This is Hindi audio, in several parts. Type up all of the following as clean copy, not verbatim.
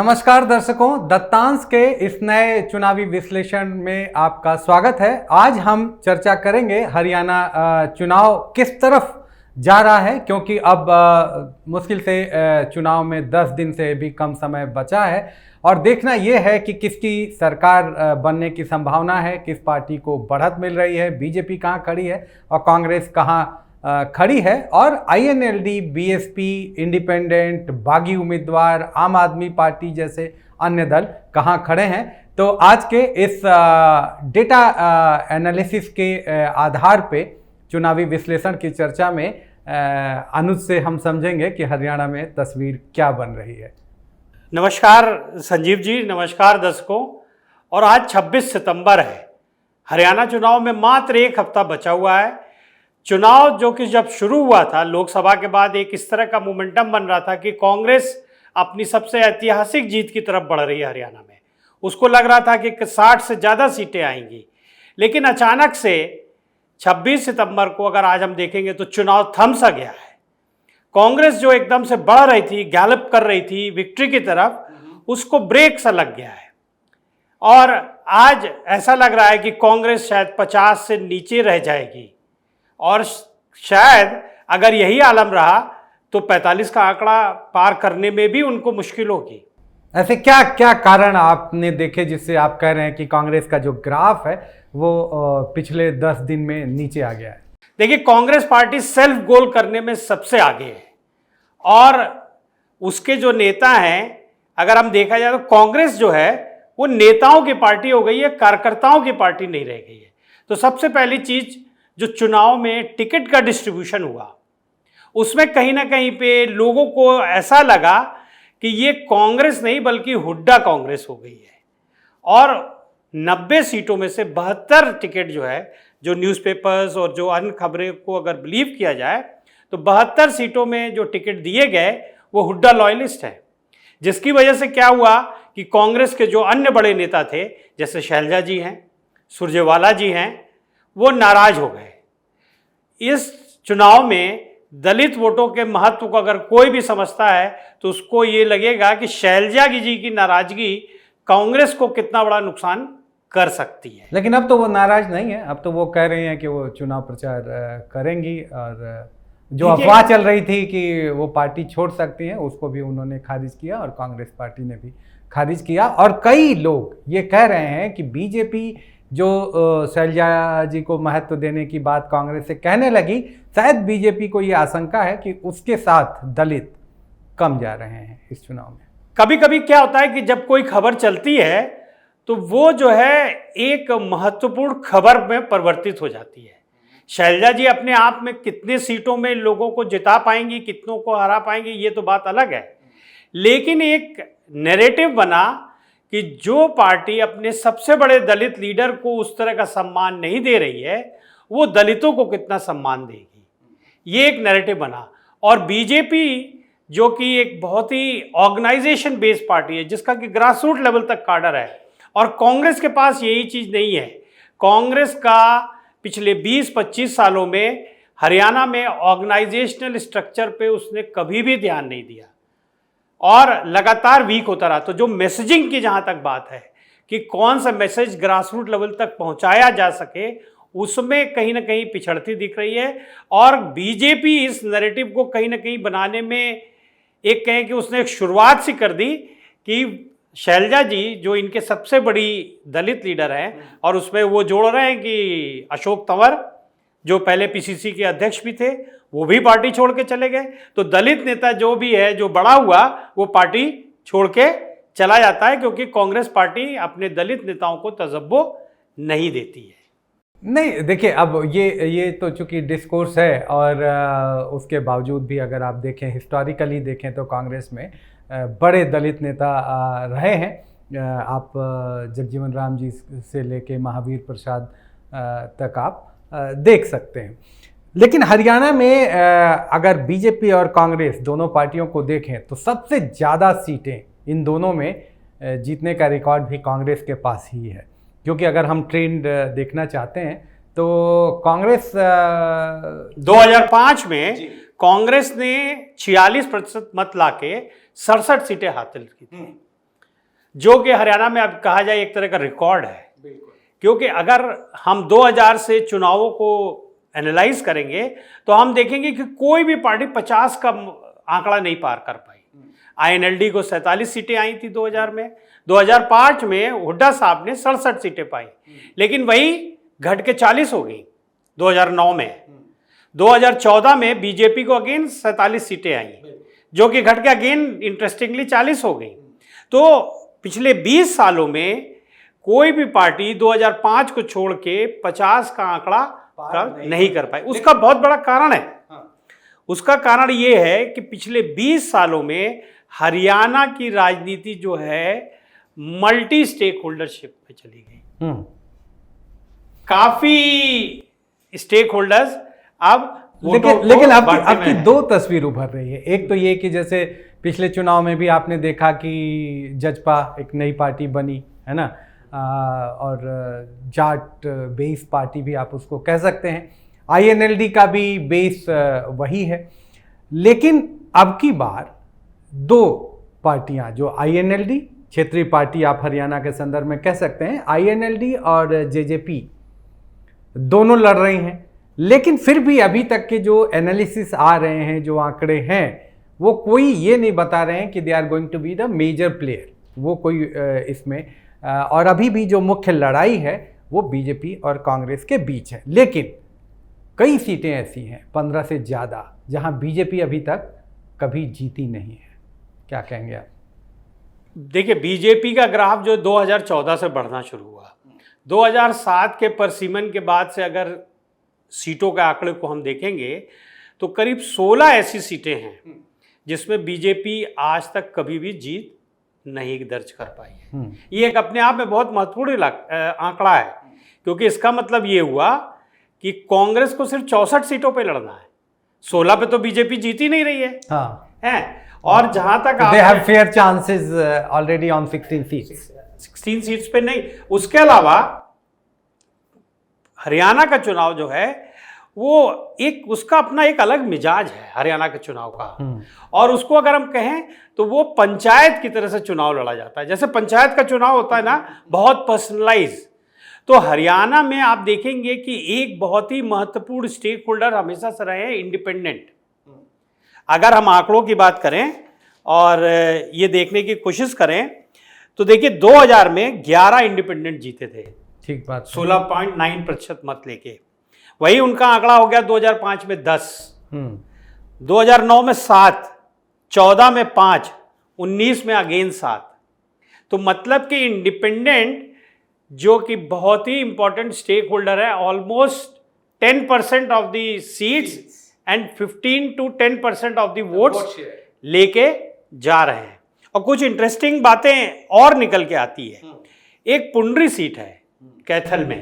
नमस्कार दर्शकों, दत्तांश के इस नए चुनावी विश्लेषण में आपका स्वागत है। आज हम चर्चा करेंगे हरियाणा चुनाव किस तरफ जा रहा है, क्योंकि अब मुश्किल से चुनाव में 10 दिन से भी कम समय बचा है और देखना यह है कि किसकी सरकार बनने की संभावना है, किस पार्टी को बढ़त मिल रही है, बीजेपी कहाँ खड़ी है और कांग्रेस कहाँ खड़ी है, और आईएनएलडी, बीएसपी, इंडिपेंडेंट, बागी उम्मीदवार, आम आदमी पार्टी जैसे अन्य दल कहाँ खड़े हैं। तो आज के इस डेटा एनालिसिस के आधार पे चुनावी विश्लेषण की चर्चा में अनुज से हम समझेंगे कि हरियाणा में तस्वीर क्या बन रही है। नमस्कार संजीव जी, नमस्कार दर्शकों। और आज 26 सितंबर है। हरियाणा चुनाव में मात्र एक हफ्ता बचा हुआ है। चुनाव जो कि जब शुरू हुआ था लोकसभा के बाद, एक इस तरह का मोमेंटम बन रहा था कि कांग्रेस अपनी सबसे ऐतिहासिक जीत की तरफ बढ़ रही है हरियाणा में। उसको लग रहा था कि 60 से ज़्यादा सीटें आएंगी, लेकिन अचानक से 26 सितंबर को अगर आज हम देखेंगे तो चुनाव थम सा गया है। कांग्रेस जो एकदम से बढ़ रही थी, गैलप कर रही थी विक्ट्री की तरफ, उसको ब्रेक सा लग गया है। और आज ऐसा लग रहा है कि कांग्रेस शायद 50 से नीचे रह जाएगी और शायद अगर यही आलम रहा तो 45 का आंकड़ा पार करने में भी उनको मुश्किल होगी। ऐसे क्या क्या कारण आपने देखे जिससे आप कह रहे हैं कि कांग्रेस का जो ग्राफ है वो पिछले 10 दिन में नीचे आ गया है? देखिए, कांग्रेस पार्टी सेल्फ गोल करने में सबसे आगे है और उसके जो नेता हैं, अगर हम देखा जाए तो कांग्रेस जो है वो नेताओं की पार्टी हो गई है, कार्यकर्ताओं की पार्टी नहीं रह गई है। तो सबसे पहली चीज, जो चुनाव में टिकट का डिस्ट्रीब्यूशन हुआ, उसमें कहीं ना कहीं पे लोगों को ऐसा लगा कि ये कांग्रेस नहीं बल्कि हुड्डा कांग्रेस हो गई है। और 90 सीटों में से 72 टिकट जो है, जो न्यूज़पेपर्स और जो अन्य खबरें को अगर बिलीव किया जाए तो 72 सीटों में जो टिकट दिए गए वो हुड्डा लॉयलिस्ट हैं। जिसकी वजह से क्या हुआ कि कांग्रेस के जो अन्य बड़े नेता थे, जैसे शैलजा जी हैं, सुरजेवाला जी हैं, वो नाराज हो गए। इस चुनाव में दलित वोटों के महत्व को अगर कोई भी समझता है तो उसको ये लगेगा कि शैलजा जी की नाराजगी कांग्रेस को कितना बड़ा नुकसान कर सकती है। लेकिन अब तो वो नाराज नहीं है, अब तो वो कह रही हैं कि वो चुनाव प्रचार करेंगी और जो अफवाह चल रही थी कि वो पार्टी छोड़ सकती हैं उसको भी उन्होंने खारिज किया और कांग्रेस पार्टी ने भी खारिज किया। और कई लोग ये कह रहे हैं कि बीजेपी जो शैलजा जी को महत्व देने की बात कांग्रेस से कहने लगी, शायद बीजेपी को ये आशंका है कि उसके साथ दलित कम जा रहे हैं इस चुनाव में। कभी कभी क्या होता है कि जब कोई खबर चलती है तो वो जो है एक महत्वपूर्ण खबर में परिवर्तित हो जाती है। शैलजा जी अपने आप में कितने सीटों में लोगों को जिता पाएंगी, कितनों को हरा पाएंगी, ये तो बात अलग है। लेकिन एक नैरेटिव बना कि जो पार्टी अपने सबसे बड़े दलित लीडर को उस तरह का सम्मान नहीं दे रही है, वो दलितों को कितना सम्मान देगी, ये एक नैरेटिव बना। और बीजेपी जो कि एक बहुत ही ऑर्गेनाइजेशन बेस्ड पार्टी है, जिसका कि ग्रास रूट लेवल तक काडर है, और कांग्रेस के पास यही चीज़ नहीं है। कांग्रेस का पिछले 20-25 सालों में हरियाणा में ऑर्गेनाइजेशनल स्ट्रक्चर पे उसने कभी भी ध्यान नहीं दिया और लगातार वीक होता रहा। तो जो मैसेजिंग की जहाँ तक बात है कि कौन सा मैसेज ग्रास रूट लेवल तक पहुँचाया जा सके, उसमें कहीं ना कहीं पिछड़ती दिख रही है। और बीजेपी इस नैरेटिव को कहीं ना कहीं बनाने में एक कहें कि उसने एक शुरुआत सी कर दी कि शैलजा जी जो इनके सबसे बड़ी दलित लीडर हैं, और उसमें वो जोड़ रहे हैं कि अशोक तंवर जो पहले पीसीसी के अध्यक्ष भी थे, वो भी पार्टी छोड़ के चले गए। तो दलित नेता जो भी है, जो बड़ा हुआ, वो पार्टी छोड़ के चला जाता है, क्योंकि कांग्रेस पार्टी अपने दलित नेताओं को तजब्बो नहीं देती है। नहीं, देखिए, अब ये तो चूंकि डिस्कोर्स है और उसके बावजूद भी अगर आप देखें, हिस्टोरिकली देखें तो कांग्रेस में बड़े दलित नेता रहे हैं। आप जगजीवन राम जी से लेके महावीर प्रसाद तक आप देख सकते हैं। लेकिन हरियाणा में अगर बीजेपी और कांग्रेस दोनों पार्टियों को देखें तो सबसे ज़्यादा सीटें इन दोनों में जीतने का रिकॉर्ड भी कांग्रेस के पास ही है। क्योंकि अगर हम ट्रेंड देखना चाहते हैं तो कांग्रेस 2005 में कांग्रेस ने 46% मत लाके 67 सीटें हासिल की थी। जो कि हरियाणा में अब कहा जाए एक तरह का रिकॉर्ड है। क्योंकि अगर हम 2000 से चुनावों को एनालाइज करेंगे तो हम देखेंगे कि कोई भी पार्टी 50 का आंकड़ा नहीं पार कर पाई। आईएनएलडी को 47 सीटें आई थी 2000 में, 2005 में हुड्डा साहब ने 67 सीटें पाई, लेकिन वही घट के 40 हो गई 2009 में। 2014 में बीजेपी को अगेन 47 सीटें आई, जो कि घट के अगेन इंटरेस्टिंगली 40 हो गई। तो पिछले 20 सालों में कोई भी पार्टी 2005 को छोड़ के 50 का आंकड़ा नहीं कर पाई। उसका बहुत बड़ा कारण है। उसका कारण ये है कि पिछले 20 सालों में हरियाणा की राजनीति जो है मल्टी स्टेक होल्डरशिप में चली गई। काफी स्टेक होल्डर्स अब लेकिन आपकी दो तस्वीर उभर रही है। एक तो ये कि जैसे पिछले चुनाव में भी आपने देखा कि जजपा एक नई पार्टी बनी है ना, और जाट बेस पार्टी भी आप उसको कह सकते हैं। आईएनएलडी का भी बेस वही है। लेकिन अब की बार दो पार्टियां, जो आईएनएलडी क्षेत्रीय पार्टी आप हरियाणा के संदर्भ में कह सकते हैं, आईएनएलडी और जेजेपी दोनों लड़ रही हैं। लेकिन फिर भी अभी तक के जो एनालिसिस आ रहे हैं, जो आंकड़े हैं, वो कोई ये नहीं बता रहे हैं कि they are going to be the major player. वो कोई इसमें और अभी भी जो मुख्य लड़ाई है वो बीजेपी और कांग्रेस के बीच है। लेकिन कई सीटें ऐसी हैं 15 से ज़्यादा जहां बीजेपी अभी तक कभी जीती नहीं है। क्या कहेंगे आप? देखिए, बीजेपी का ग्राफ जो 2014 से बढ़ना शुरू हुआ, 2007 के परसिमन के बाद से अगर सीटों के आंकड़े को हम देखेंगे तो करीब 16 ऐसी सीटें हैं जिसमें बीजेपी आज तक कभी भी जीत नहीं दर्ज कर पाई है। ये एक अपने आप में बहुत महत्वपूर्ण आंकड़ा है, क्योंकि इसका मतलब ये हुआ कि कांग्रेस को सिर्फ 64 सीटों पे लड़ना है, 16 पे तो बीजेपी जीत ही नहीं रही है। हैं? और जहां तक they have fair chances already on 16 seats। 16 seats पे नहीं। उसके अलावा हरियाणा का चुनाव जो है वो एक उसका अपना एक अलग मिजाज है हरियाणा के चुनाव का। और उसको अगर हम कहें तो वो पंचायत की तरह से चुनाव लड़ा जाता है। जैसे पंचायत का चुनाव होता है ना, बहुत पर्सनलाइज। तो हरियाणा में आप देखेंगे कि एक बहुत ही महत्वपूर्ण स्टेक होल्डर हमेशा से रहे हैं इंडिपेंडेंट। अगर हम आंकड़ों की बात करें और ये देखने की कोशिश करें तो देखिए 2000 में 11 इंडिपेंडेंट जीते थे, ठीक बात, 16.9% मत लेके। वही उनका आंकड़ा हो गया 2005 में 10, 2009 में 7, 14 में 5, 19 में अगेन 7। तो मतलब कि इंडिपेंडेंट जो कि बहुत ही इंपॉर्टेंट स्टेक होल्डर है, almost 10% of the seats and 15 to 10% of the votes लेके जा रहे हैं। और कुछ इंटरेस्टिंग बातें और निकल के आती है। एक पुंडरी सीट है कैथल में,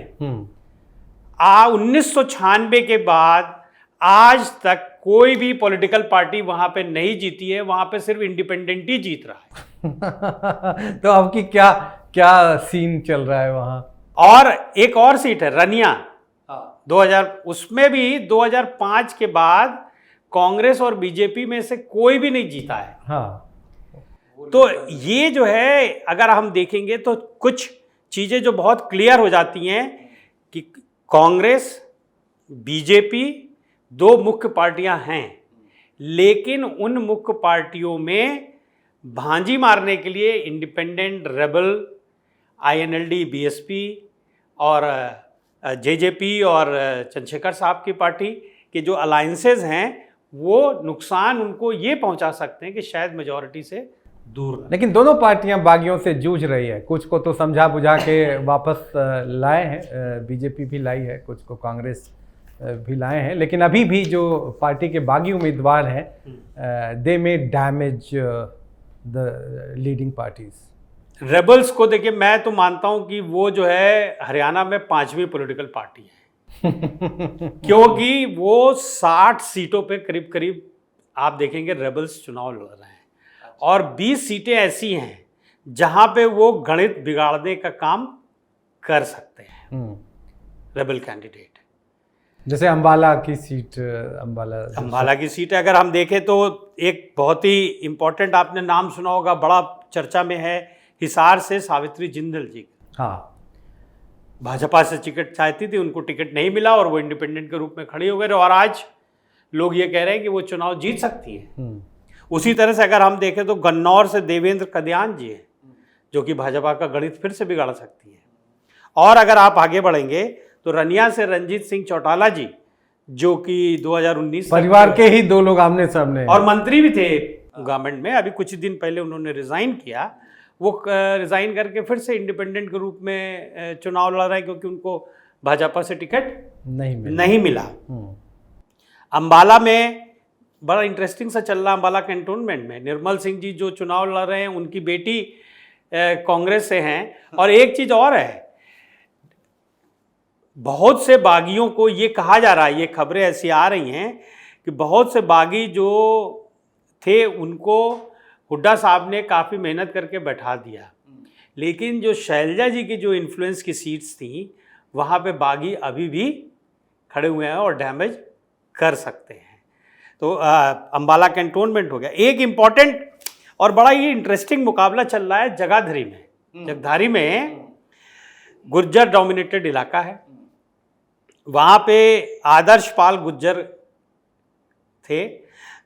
1996 के बाद आज तक कोई भी पॉलिटिकल पार्टी वहां पे नहीं जीती है, वहां पे सिर्फ इंडिपेंडेंट ही जीत रहा है। तो आपकी क्या क्या सीन चल रहा है वहां? और एक और सीट है रनिया 2000, उसमें भी 2005 के बाद कांग्रेस और बीजेपी में से कोई भी नहीं जीता है। तो ये जो है अगर हम देखेंगे तो कुछ चीजें जो बहुत क्लियर हो जाती हैं कि कांग्रेस बीजेपी दो मुख्य पार्टियां हैं, लेकिन उन मुख्य पार्टियों में भांजी मारने के लिए इंडिपेंडेंट, रेबल, आईएनएलडी, बीएसपी और जेजेपी और चंद्रशेखर साहब की पार्टी के जो अलायंसेज हैं वो नुकसान उनको ये पहुंचा सकते हैं कि शायद मेजॉरिटी से दूर। लेकिन दोनों पार्टियां बागियों से जूझ रही है। कुछ को तो समझा बुझा के वापस लाए हैं, बीजेपी भी लाई है, कुछ को कांग्रेस भी लाए हैं। लेकिन अभी भी जो पार्टी के बागी उम्मीदवार हैं they may damage the leading parties. Rebels को देखिए, मैं तो मानता हूं कि वो जो है हरियाणा में 5वीं पॉलिटिकल पार्टी है क्योंकि वो 60 सीटों पे करीब करीब आप देखेंगे रेबल्स चुनाव लड़ रहे हैं और 20 सीटें ऐसी हैं जहां पे वो गणित बिगाड़ने का काम कर सकते हैं रेबल कैंडिडेट। जैसे अंबाला की सीट, अंबाला की सीट अगर हम देखें तो एक बहुत ही इंपॉर्टेंट, आपने नाम सुना होगा, बड़ा चर्चा में है हिसार से सावित्री जिंदल जी, हाँ, भाजपा से टिकट चाहती थी, उनको टिकट नहीं मिला और वो इंडिपेंडेंट के रूप में खड़ी हो गए और आज लोग ये कह रहे हैं कि वो चुनाव जीत सकती है। उसी तरह से अगर हम देखें तो गन्नौर से देवेंद्र कद्यान जी हैं, जो कि भाजपा का गणित फिर से बिगाड़ सकती है। और अगर आप आगे बढ़ेंगे तो रनिया से रंजीत सिंह चौटाला जी, जो कि 2019 परिवार के ही दो लोग आमने सामने और मंत्री भी थे गवर्नमेंट में, अभी कुछ दिन पहले उन्होंने रिजाइन किया। वो रिजाइन करके फिर से इंडिपेंडेंट के रूप में चुनाव लड़ रहे हैं, क्योंकि उनको भाजपा से टिकट नहीं मिला। अंबाला में बड़ा इंटरेस्टिंग सा चल रहा, अंबाला कैंटोनमेंट में निर्मल सिंह जी जो चुनाव लड़ रहे हैं, उनकी बेटी कांग्रेस से हैं। और एक चीज और है, बहुत से बागियों को ये कहा जा रहा है, ये खबरें ऐसी आ रही हैं कि बहुत से बागी जो थे उनको हुड्डा साहब ने काफ़ी मेहनत करके बैठा दिया, लेकिन जो शैलजा जी की जो इन्फ्लुएंस की सीट्स थी वहाँ पे बागी अभी भी खड़े हुए हैं और डैमेज कर सकते हैं। तो अंबाला कैंटोनमेंट हो गया। एक इम्पॉर्टेंट और बड़ा ही इंटरेस्टिंग मुकाबला चल रहा है जगाधरी में। जगधारी में गुर्जर डोमिनेटेड इलाका है, वहाँ पे आदर्श पाल गुर्जर थे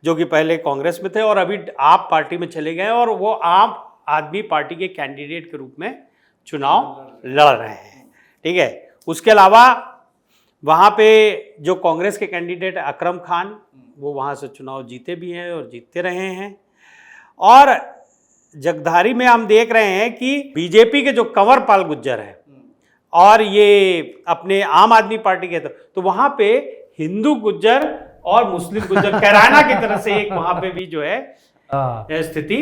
जो कि पहले कांग्रेस में थे और अभी आप पार्टी में चले गए और वो आम आदमी पार्टी के कैंडिडेट के रूप में चुनाव लड़ रहे हैं। ठीक है, उसके अलावा वहाँ पे जो कांग्रेस के कैंडिडेट अकरम खान, वो वहाँ से चुनाव जीते भी हैं और जीतते रहे हैं। और जगधारी में हम देख रहे हैं कि बीजेपी के जो कंवर पाल गुर्जर है और ये अपने आम आदमी पार्टी के, तो वहाँ पे हिंदू गुर्जर और मुस्लिम गुर्जर कैराना की तरह से एक वहाँ पे भी जो है स्थिति,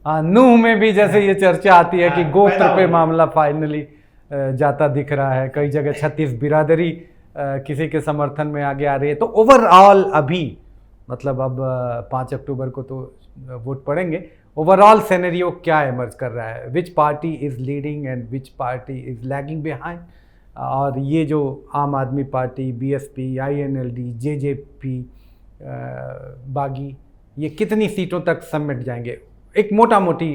नूह में भी जैसे ये चर्चा आती है कि गोत्र पे मामला फाइनली जाता दिख रहा है। कई जगह 36 बिरादरी किसी के समर्थन में आगे आ रही है। तो ओवरऑल अभी मतलब अब 5 अक्टूबर को तो वोट पड़ेंगे, ओवरऑल सिनेरियो क्या एमर्ज कर रहा है? विच party is leading and which party is lagging behind? और ये जो आम आदमी पार्टी, बीएसपी, आईएनएलडी, जेजेपी, बागी, ये कितनी सीटों तक समेट जाएंगे? एक मोटा मोटी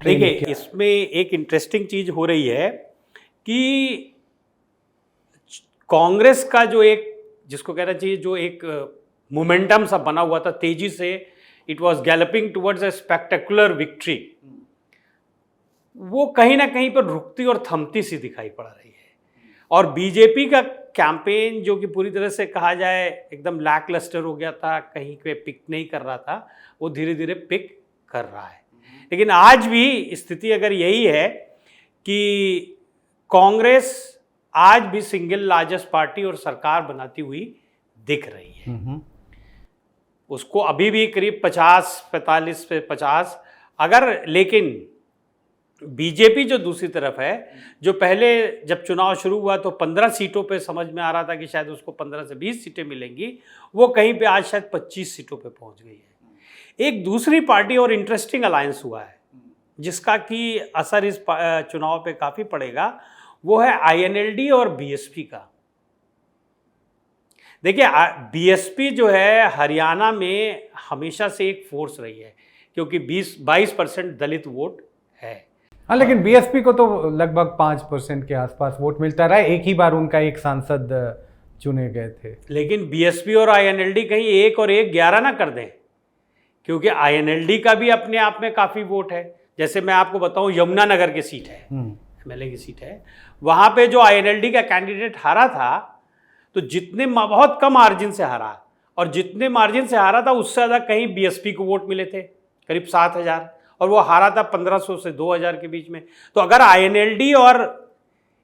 देखिए, इसमें एक इंटरेस्टिंग चीज हो रही है कि कांग्रेस का जो एक, जिसको कहना चाहिए, जो एक मोमेंटम सा बना हुआ था तेजी से, it was galloping towards a spectacular victory, वो कहीं ना कहीं पर रुकती और थमती सी दिखाई पड़ रही है। और बीजेपी का कैंपेन जो कि पूरी तरह से कहा जाए एकदम लैकलस्टर हो गया था, कहीं पे पिक नहीं कर रहा था, वो धीरे धीरे पिक कर रहा है। लेकिन आज भी स्थिति अगर यही है कि कांग्रेस आज भी सिंगल लार्जेस्ट पार्टी और सरकार बनाती हुई दिख रही है। उसको अभी भी करीब 45 पे 50 अगर, लेकिन बीजेपी जो दूसरी तरफ है, जो पहले जब चुनाव शुरू हुआ तो 15 सीटों पे समझ में आ रहा था कि शायद उसको 15 से 20 सीटें मिलेंगी, वो कहीं पे आज शायद 25 सीटों पे पहुंच गई है। एक दूसरी पार्टी और इंटरेस्टिंग अलायंस हुआ है जिसका कि असर इस चुनाव पे काफ़ी पड़ेगा, वो है आईएनएलडी और बीएसपी का। देखिए, बीएसपी जो है हरियाणा में हमेशा से एक फोर्स रही है, क्योंकि 22% दलित वोट है। हाँ, लेकिन बीएसपी को तो लगभग 5% के आसपास वोट मिलता रहा है। एक ही बार उनका एक सांसद चुने गए थे। लेकिन बीएसपी और आईएनएलडी कहीं 1 और 1 11 ना कर दें, क्योंकि आईएनएलडी का भी अपने आप में काफ़ी वोट है। जैसे मैं आपको बताऊं, यमुनानगर की सीट है, एमएलए की सीट है, वहाँ पे जो आईएनएलडी का कैंडिडेट हारा था, तो जितने बहुत कम मार्जिन से हारा, और जितने मार्जिन से हारा था उससे ज़्यादा कहीं बीएसपी को वोट मिले थे, करीब 7,000, और वो हारा था 1500 से 2000 के बीच में। तो अगर आईएनएलडी और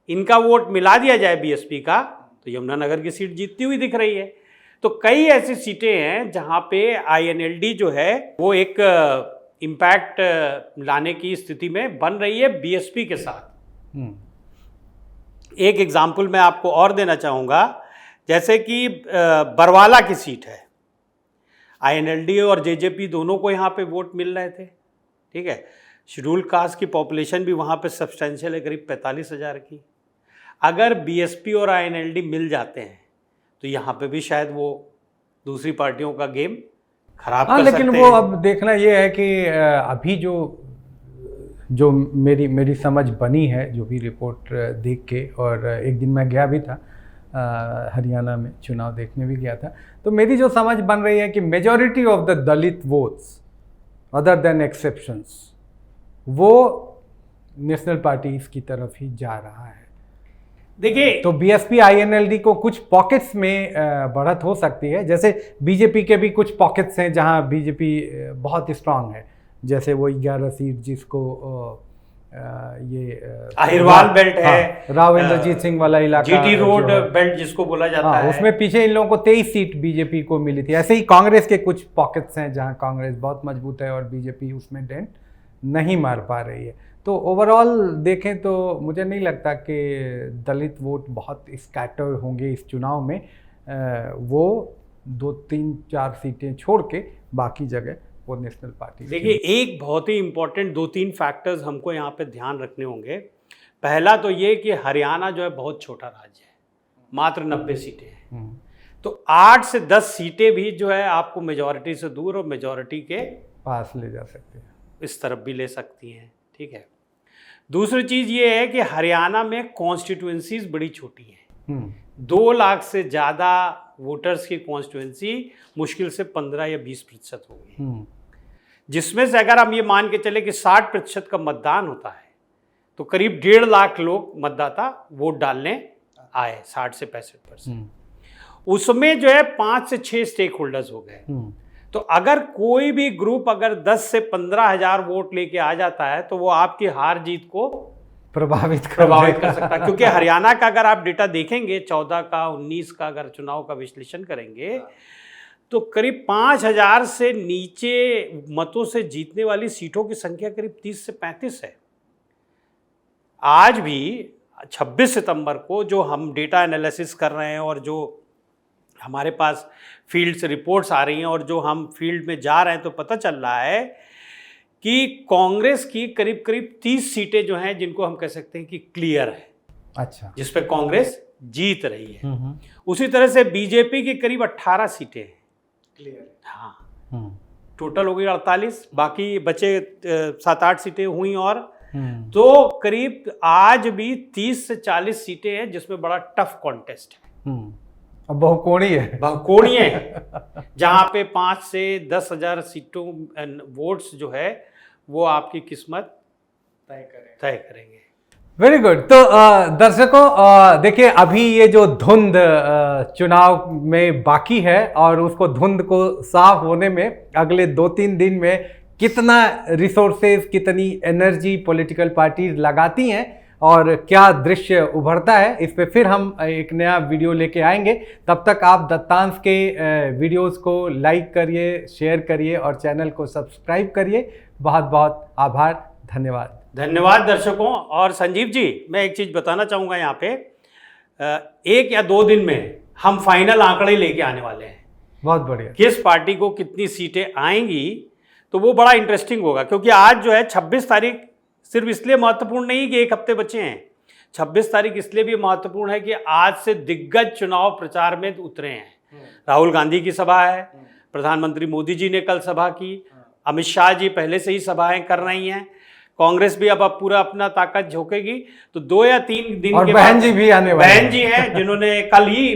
इनका वोट मिला दिया जाए बीएसपी का, तो यमुनानगर की सीट जीतती हुई दिख रही है। तो कई ऐसी सीटें हैं जहाँ पे आईएनएलडी जो है वो एक इम्पैक्ट लाने की स्थिति में बन रही है बीएसपी के साथ। एक एग्जाम्पल मैं आपको और देना चाहूँगा, जैसे कि बरवाला की सीट है, आईएनएलडी और जेजेपी दोनों को यहाँ पे वोट मिल रहे थे। ठीक है, शेड्यूल्ड कास्ट की पॉपुलेशन भी वहाँ पे सब्सटेंशियल है, करीब 45,000 की। अगर बीएसपी और आईएनएलडी मिल जाते हैं तो यहाँ पे भी शायद वो दूसरी पार्टियों का गेम खराब कर सकते हैं। लेकिन वो अब देखना ये है कि अभी जो जो मेरी समझ बनी है, जो भी रिपोर्ट देख के, और एक दिन मैं गया भी था हरियाणा में, चुनाव देखने भी गया था, तो मेरी जो समझ बन रही है कि majority of the Dalit votes other than exceptions वो नेशनल पार्टीज की तरफ ही जा रहा है। देखिए, तो बीएसपी आईएनएलडी को कुछ पॉकेट्स में बढ़त हो सकती है, जैसे बीजेपी के भी कुछ पॉकेट्स हैं जहां बीजेपी बहुत स्ट्रांग है, जैसे वो 11 सीट जिसको ये अहिरवाल बेल्ट है, राव इंद्रजीत सिंह वाला इलाका, जीटी रोड बेल्ट जिसको बोला जाता है, उसमें पीछे इन लोगों को 23 सीट बीजेपी को मिली थी। ऐसे ही कांग्रेस के कुछ पॉकेट्स हैं जहां कांग्रेस बहुत मजबूत है और बीजेपी उसमें डेंट नहीं मार पा रही है। तो ओवरऑल देखें तो मुझे नहीं लगता कि दलित वोट बहुत स्कैटर होंगे इस चुनाव में। वो 2, 3, 4 सीटें छोड़ के बाकी जगह वो नेशनल पार्टी। देखिए, एक बहुत ही इंपॉर्टेंट 2-3 फैक्टर्स हमको यहाँ पे ध्यान रखने होंगे। पहला तो ये कि हरियाणा जो है बहुत छोटा राज्य है, मात्र 90 सीटें हैं, तो 8 से 10 सीटें भी जो है आपको मेजॉरिटी से दूर और मेजॉरिटी के पास ले जा सकते हैं, इस तरफ भी ले सकती हैं। ठीक है। दूसरी चीज़ ये है कि हरियाणा में कॉन्स्टिट्यूएंसीज बड़ी छोटी हैं। 2 लाख से ज़्यादा वोटर्स की कॉन्स्टिट्यूएंसी मुश्किल से 15 या 20% होगी, जिसमें से अगर हम ये मान के चले कि 60% का मतदान होता है तो करीब 1.5 लाख लोग मतदाता वोट डालने आए, 60 से 65%। उसमें जो है 5 से 6 स्टेक होल्डर्स हो गए। तो अगर कोई भी ग्रुप अगर 10 से 15 हजार वोट लेके आ जाता है तो वो आपकी हार जीत को प्रभावित कर सकता है। क्योंकि हरियाणा का अगर आप डेटा देखेंगे 14 का 19 का अगर चुनाव का विश्लेषण करेंगे तो करीब 5000 से नीचे मतों से जीतने वाली सीटों की संख्या करीब 30 से 35 है। आज भी 26 सितंबर को जो हम डेटा एनालिसिस कर रहे हैं और जो हमारे पास फील्ड से रिपोर्ट्स आ रही हैं और जो हम फील्ड में जा रहे हैं तो पता चल रहा है कि कांग्रेस की करीब करीब 30 सीटें जो हैं जिनको हम कह सकते हैं कि क्लियर है, अच्छा, जिस पे कांग्रेस जीत रही है। उसी तरह से बीजेपी की करीब 18 सीटें क्लियर है। हाँ, टोटल हो गई 48, बाकी बचे 7-8 सीटें हुई और तो करीब आज भी 30 से 40 सीटें हैं जिसमें बड़ा टफ कॉन्टेस्ट है। बहुकोणीय है जहां पे 5 से 10 हजार सीटों वोट्स जो है वो आपकी किस्मत तय करेंगे। Very good. तो दर्शकों देखिए, अभी ये जो धुंध चुनाव में बाकी है और उसको धुंध को साफ होने में अगले 2-3 दिन में कितना रिसोर्सेज, कितनी एनर्जी पॉलिटिकल पार्टीज लगाती हैं और क्या दृश्य उभरता है, इस पे फिर हम एक नया वीडियो लेके आएंगे। तब तक आप दत्तांश के वीडियोस को लाइक करिए, शेयर करिए और चैनल को सब्सक्राइब करिए। बहुत बहुत आभार, धन्यवाद। धन्यवाद दर्शकों। और संजीव जी, मैं एक चीज़ बताना चाहूँगा यहाँ पे, 1 या 2 दिन में हम फाइनल आंकड़े लेके आने वाले हैं। बहुत बढ़िया। किस पार्टी को कितनी सीटें आएंगी तो वो बड़ा इंटरेस्टिंग होगा, क्योंकि आज जो है 26 तारीख सिर्फ इसलिए महत्वपूर्ण नहीं कि 1 हफ्ते बचे हैं, 26 तारीख इसलिए भी महत्वपूर्ण है कि आज से दिग्गज चुनाव प्रचार में उतरे हैं। राहुल गांधी की सभा है, प्रधानमंत्री मोदी जी ने कल सभा की, अमित शाह जी पहले से ही सभाएं कर रही हैं, कांग्रेस भी अब पूरा अपना ताकत झोंकेगी। तो 2 या 3 दिन के बहन जी भी आने वाले, बहन जी हैं जिन्होंने कल ही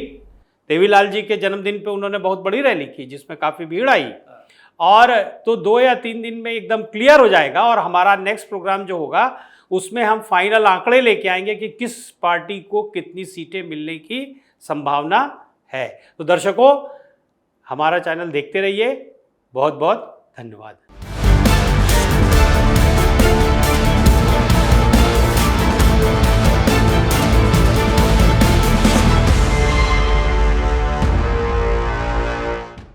देवीलाल जी के जन्मदिन पे उन्होंने बहुत बड़ी रैली की जिसमें काफी भीड़ आई। और तो 2 या 3 दिन में एकदम क्लियर हो जाएगा और हमारा नेक्स्ट प्रोग्राम जो होगा उसमें हम फाइनल आंकड़े लेके आएंगे कि किस पार्टी को कितनी सीटें मिलने की संभावना है। तो दर्शकों, हमारा चैनल देखते रहिए। बहुत बहुत धन्यवाद।